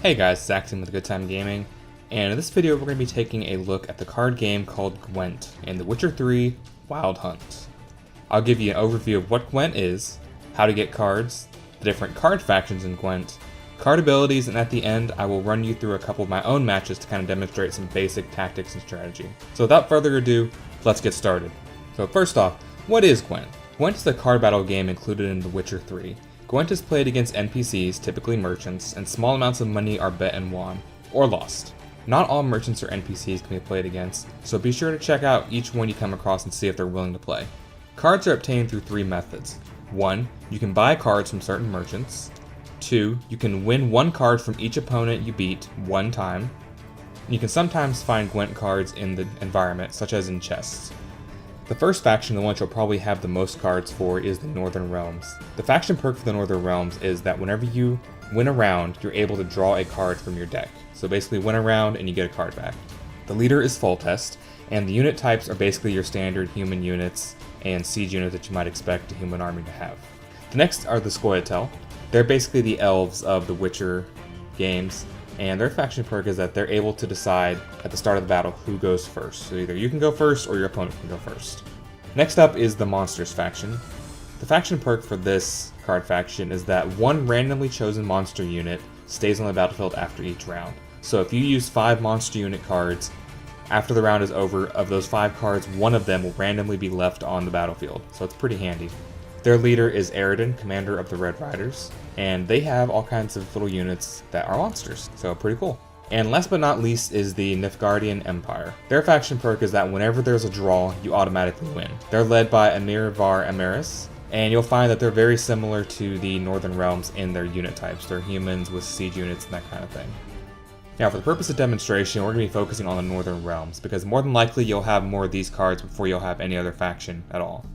Hey guys, it's Axiom with Good Time Gaming, and in this video we're going to be taking a look at the card game called Gwent in The Witcher 3 Wild Hunt. I'll give you an overview of what Gwent is, how to get cards, the different card factions in Gwent, card abilities, and at the end I will run you through a couple of my own matches to kind of demonstrate some basic tactics and strategy. So without further ado, let's get started. So first off, what is Gwent? Gwent is a card battle game included in The Witcher 3. Gwent is played against NPCs, typically merchants, and small amounts of money are bet and won, or lost. Not all merchants or NPCs can be played against, so be sure to check out each one you come across and see if they're willing to play. Cards are obtained through three methods. 1. You can buy cards from certain merchants. 2. You can win one card from each opponent you beat one time. You can sometimes find Gwent cards in the environment, such as in chests. The first faction, the one you'll probably have the most cards for, is the Northern Realms. The faction perk for the Northern Realms is that whenever you win a round, you're able to draw a card from your deck. So basically win a round and you get a card back. The leader is Foltest, and the unit types are basically your standard human units and siege units that you might expect a human army to have. The next are the Scoia'tael. They're basically the elves of the Witcher games, and their faction perk is that they're able to decide at the start of the battle who goes first. So either you can go first or your opponent can go first. Next up is the Monsters faction. The faction perk for this card faction is that one randomly chosen monster unit stays on the battlefield after each round. So if you use 5 monster unit cards, after the round is over, of those 5 cards, one of them will randomly be left on the battlefield. So it's pretty handy. Their leader is Aridin, commander of the Red Riders, and they have all kinds of little units that are monsters, so pretty cool. And last but not least is the Nilfgaardian Empire. Their faction perk is that whenever there's a draw, you automatically win. They're led by Emir Var Emiris, and you'll find that they're very similar to the Northern Realms in their unit types. They're humans with siege units and that kind of thing. Now, for the purpose of demonstration, we're going to be focusing on the Northern Realms, because more than likely you'll have more of these cards before you'll have any other faction at all.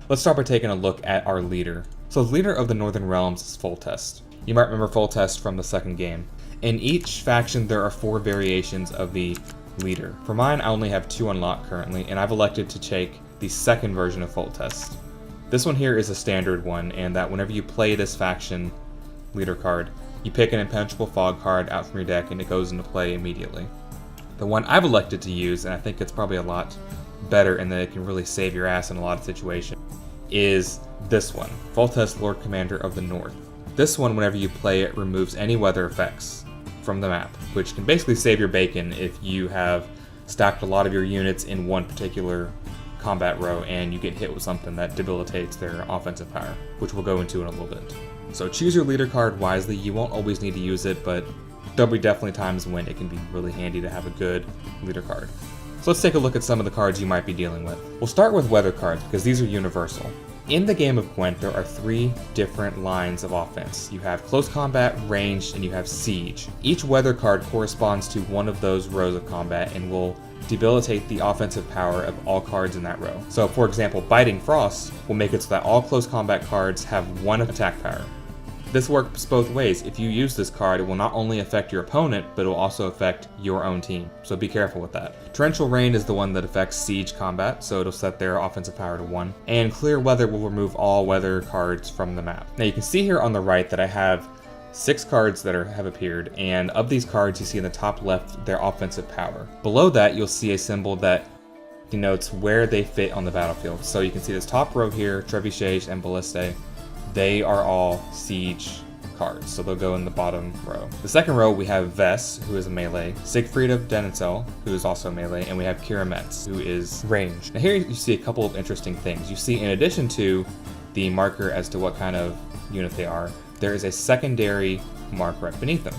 Let's start by taking a look at our leader. So the leader of the Northern Realms is Foltest. You might remember Foltest from the second game. In each faction there are 4 variations of the leader. For mine I only have 2 unlocked currently, and I've elected to take the second version of Foltest. This one here is a standard one, and that whenever you play this faction leader card, you pick an Impenetrable Fog card out from your deck and it goes into play immediately. The one I've elected to use, and I think it's probably a lot better and that it can really save your ass in a lot of situations, is this one, Foltest, Lord Commander of the North. This one, whenever you play it, removes any weather effects from the map, which can basically save your bacon if you have stacked a lot of your units in one particular combat row and you get hit with something that debilitates their offensive power, which we'll go into in a little bit. So choose your leader card wisely. You won't always need to use it, but there'll be definitely times when it can be really handy to have a good leader card. So let's take a look at some of the cards you might be dealing with. We'll start with weather cards because these are universal. In the game of Gwent, there are 3 different lines of offense. You have close combat, ranged, and you have siege. Each weather card corresponds to one of those rows of combat and will debilitate the offensive power of all cards in that row. So for example, Biting Frost will make it so that all close combat cards have 1 attack power. This works both ways. If you use this card, it will not only affect your opponent, but it will also affect your own team, so be careful with that. Torrential Rain is the one that affects siege combat, so it'll set their offensive power to 1. And Clear Weather will remove all weather cards from the map. Now you can see here on the right that I have 6 cards that have appeared, and of these cards you see in the top left their offensive power. Below that you'll see a symbol that denotes where they fit on the battlefield. So you can see this top row here, Trebuchets and Ballistae. They are all siege cards, so they'll go in the bottom row. The second row we have Vess, who is a melee, Siegfried of Denethel, who is also melee, and we have Kira Metz, who is ranged. Now here you see a couple of interesting things. You see, in addition to the marker as to what kind of unit they are, there is a secondary mark right beneath them.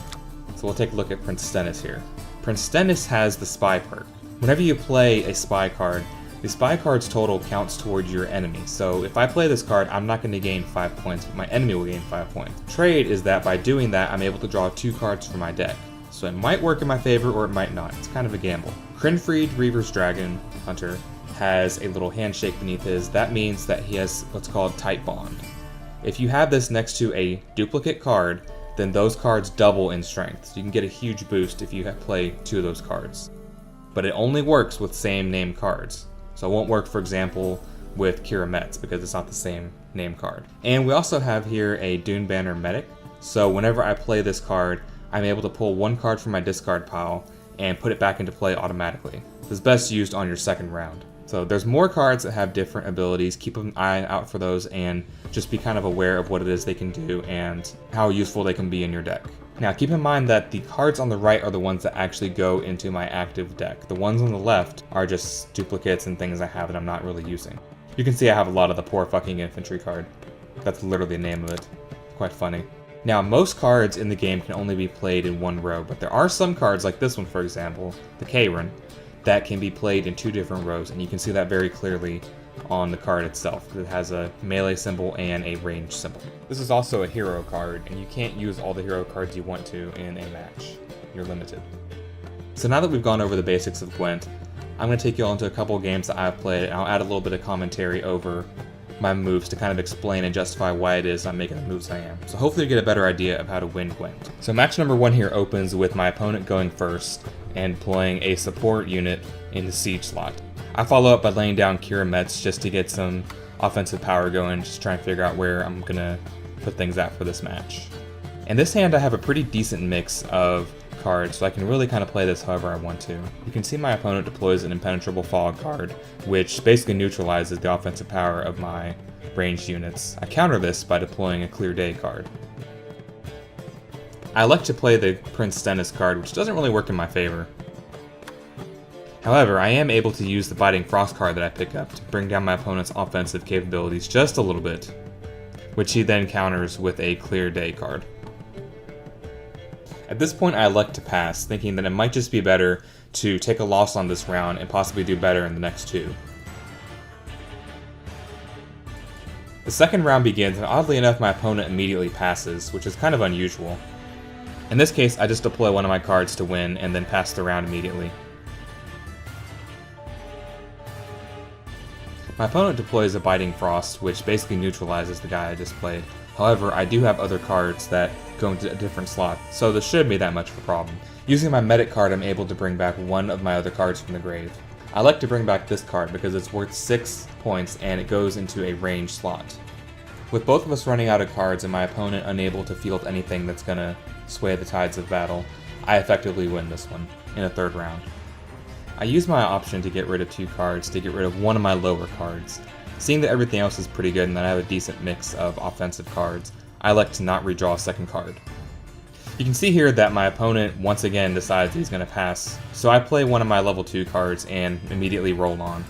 So we'll take a look at Prince Stennis here. Prince Stennis has the Spy perk. Whenever you play a Spy card, the Spy card's total counts towards your enemy. So if I play this card, I'm not going to gain 5 points, but my enemy will gain 5 points. Trade is that by doing that, I'm able to draw 2 cards from my deck. So it might work in my favor or it might not. It's kind of a gamble. Krinfried, Reaver's Dragon Hunter, has a little handshake beneath his. That means that he has what's called Tight Bond. If you have this next to a duplicate card, then those cards double in strength. So you can get a huge boost if you play 2 of those cards. But it only works with same name cards. So it won't work, for example, with Kira Metz because it's not the same name card. And we also have here a Dune Banner Medic. so whenever I play this card, I'm able to pull one card from my discard pile and put it back into play automatically. This is best used on your second round. So there's more cards that have different abilities. Keep an eye out for those and just be kind of aware of what it is they can do and how useful they can be in your deck. Now keep in mind that the cards on the right are the ones that actually go into my active deck. The ones on the left are just duplicates and things I have that I'm not really using. You can see I have a lot of the Poor Fucking Infantry card. That's literally the name of it. Quite funny. Now, most cards in the game can only be played in one row, but there are some cards, like this one for example, the Karen, that can be played in two different rows, and you can see that very clearly on the card itself. It has a melee symbol and a range symbol. This is also a hero card, and you can't use all the hero cards you want to in a match. You're limited. So now that we've gone over the basics of Gwent, I'm going to take you all into a couple of games that I've played, and I'll add a little bit of commentary over my moves to kind of explain and justify why it is I'm making the moves I am. So hopefully you get a better idea of how to win Gwent. So match number 1 here opens with my opponent going first and deploying a support unit in the siege slot. I follow up by laying down Kira Mets just to get some offensive power going, just trying to figure out where I'm gonna put things at for this match. In this hand I have a pretty decent mix of cards, so I can really kind of play this however I want to. You can see my opponent deploys an Impenetrable Fog card, which basically neutralizes the offensive power of my ranged units. I counter this by deploying a Clear Day card. I like to play the Prince Stennis card, which doesn't really work in my favor. However, I am able to use the Biting Frost card that I pick up to bring down my opponent's offensive capabilities just a little bit, which he then counters with a Clear Day card. At this point I elect to pass, thinking that it might just be better to take a loss on this round and possibly do better in the next 2. The second round begins, and oddly enough my opponent immediately passes, which is kind of unusual. In this case I just deploy one of my cards to win and then pass the round immediately. My opponent deploys a Biting Frost, which basically neutralizes the guy I just played. However, I do have other cards that go into a different slot, so this shouldn't be that much of a problem. Using my Medic card, I'm able to bring back one of my other cards from the grave. I like to bring back this card because it's worth 6 points and it goes into a range slot. With both of us running out of cards and my opponent unable to field anything that's gonna sway the tides of battle, I effectively win this one in a 3rd round. I use my option to get rid of 2 cards to get rid of one of my lower cards. Seeing that everything else is pretty good and that I have a decent mix of offensive cards, I like to not redraw a 2nd card. You can see here that my opponent once again decides he's going to pass, so I play one of my level 2 cards and immediately roll on.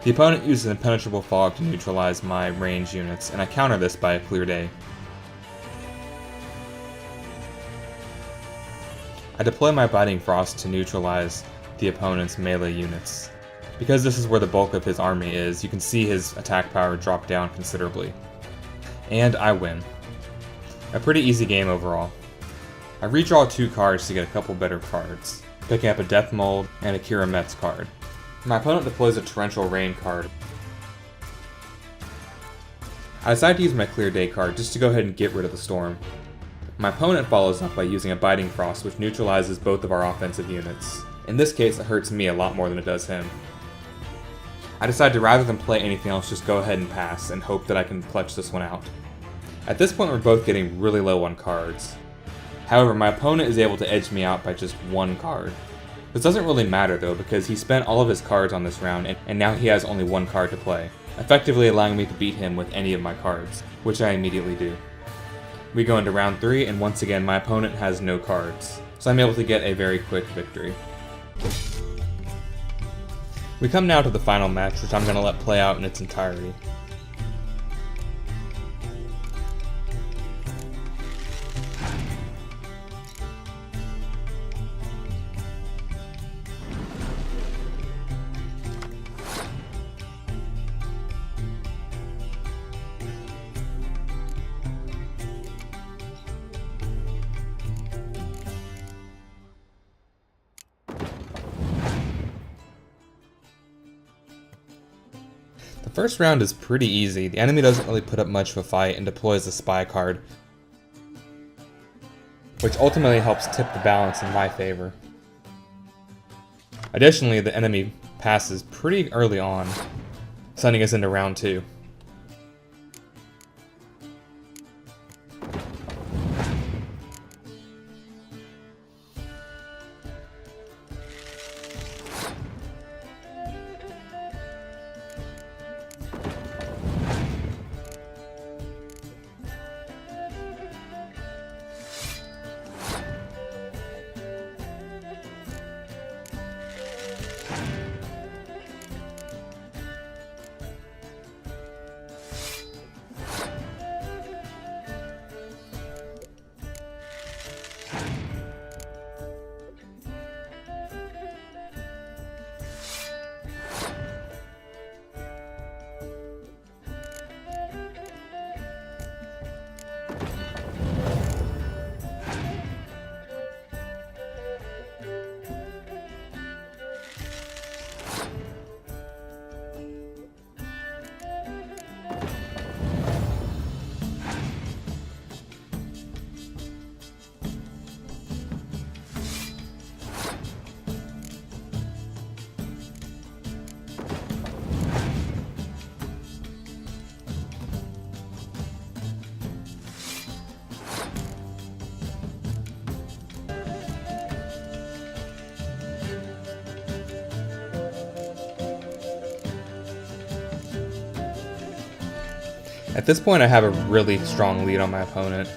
The opponent uses Impenetrable Fog to neutralize my ranged units, and I counter this by a Clear Day. I deploy my Biting Frost to neutralize the opponent's melee units. Because this is where the bulk of his army is, you can see his attack power drop down considerably. And I win. A pretty easy game overall. I redraw 2 cards to get a couple better cards, picking up a Death Mold and a Kira Mets card. My opponent deploys a Torrential Rain card. I decide to use my Clear Day card just to go ahead and get rid of the storm. My opponent follows up by using a Biting Frost, which neutralizes both of our offensive units. In this case, it hurts me a lot more than it does him. I decide to, rather than play anything else, just go ahead and pass and hope that I can clutch this one out. At this point, we're both getting really low on cards. However, my opponent is able to edge me out by just 1 card. This doesn't really matter though, because he spent all of his cards on this round and now he has only 1 card to play, effectively allowing me to beat him with any of my cards, which I immediately do. We go into round 3, and once again my opponent has no cards, so I'm able to get a very quick victory. We come now to the final match, which I'm going to let play out in its entirety. The first round is pretty easy. The enemy doesn't really put up much of a fight and deploys the Spy card, which ultimately helps tip the balance in my favor. Additionally, the enemy passes pretty early on, sending us into round 2. At this point I have a really strong lead on my opponent,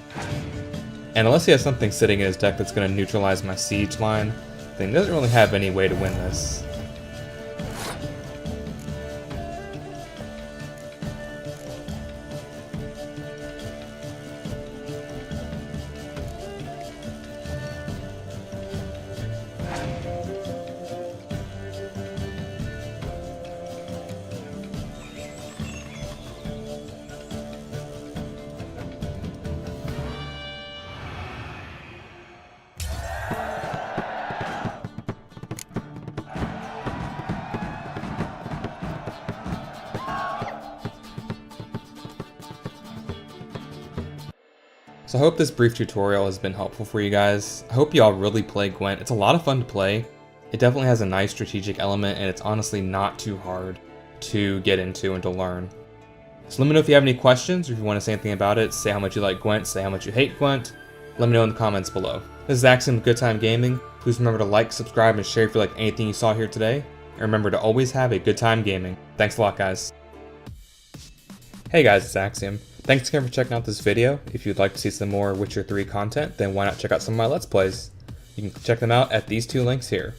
and unless he has something sitting in his deck that's going to neutralize my siege line, then he doesn't really have any way to win this. So I hope this brief tutorial has been helpful for you guys. I hope you all really play Gwent. It's a lot of fun to play. It definitely has a nice strategic element, and it's honestly not too hard to get into and to learn. So let me know if you have any questions, or if you want to say anything about it. Say how much you like Gwent, say how much you hate Gwent. Let me know in the comments below. This is Axiom of Good Time Gaming. Please remember to like, subscribe, and share if you like anything you saw here today. And remember to always have a good time gaming. Thanks a lot, guys. Hey guys, it's Axiom. Thanks again for checking out this video. If you'd like to see some more Witcher 3 content, then why not check out some of my Let's Plays. You can check them out at these 2 links here.